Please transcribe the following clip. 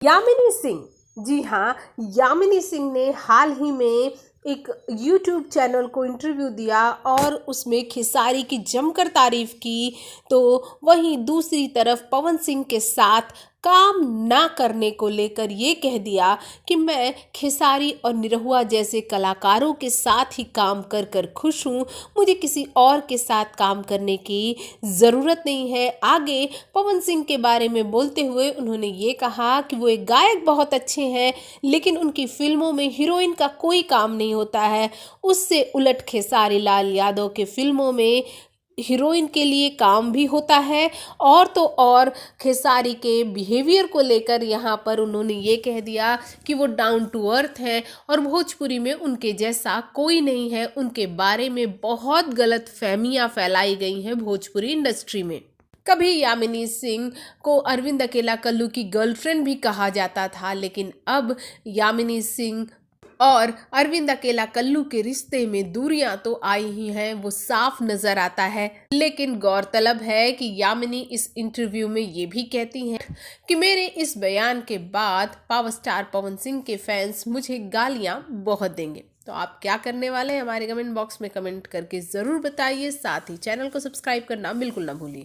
यामिनी सिंह, जी हाँ, यामिनी सिंह ने हाल ही में एक YouTube चैनल को इंटरव्यू दिया और उसमें खेसारी की जमकर तारीफ की। तो वहीं दूसरी तरफ पवन सिंह के साथ काम ना करने को लेकर ये कह दिया कि मैं खेसारी और निरहुआ जैसे कलाकारों के साथ ही काम कर कर खुश हूँ, मुझे किसी और के साथ काम करने की ज़रूरत नहीं है। आगे पवन सिंह के बारे में बोलते हुए उन्होंने ये कहा कि वो एक गायक बहुत अच्छे हैं, लेकिन उनकी फिल्मों में हीरोइन का कोई काम नहीं होता है। उससे उलट खेसारी लाल यादव के फिल्मों में हीरोइन के लिए काम भी होता है। और तो और खेसारी के बिहेवियर को लेकर यहाँ पर उन्होंने ये कह दिया कि वो डाउन टू अर्थ है और भोजपुरी में उनके जैसा कोई नहीं है। उनके बारे में बहुत गलत फहमियाँ फैलाई गई हैं भोजपुरी इंडस्ट्री में। कभी यामिनी सिंह को अरविंद अकेला कल्लू की गर्लफ्रेंड भी कहा जाता था, लेकिन अब यामिनी सिंह और अरविंद अकेला कल्लू के रिश्ते में दूरियां तो आई ही हैं, वो साफ नजर आता है। लेकिन गौरतलब है कि यामिनी इस इंटरव्यू में ये भी कहती हैं कि मेरे इस बयान के बाद पावर स्टार पवन सिंह के फैंस मुझे गालियां बहुत देंगे। तो आप क्या करने वाले हैं, हमारे कमेंट बॉक्स में कमेंट करके ज़रूर बताइए। साथ ही चैनल को सब्सक्राइब करना बिल्कुल ना भूलिए।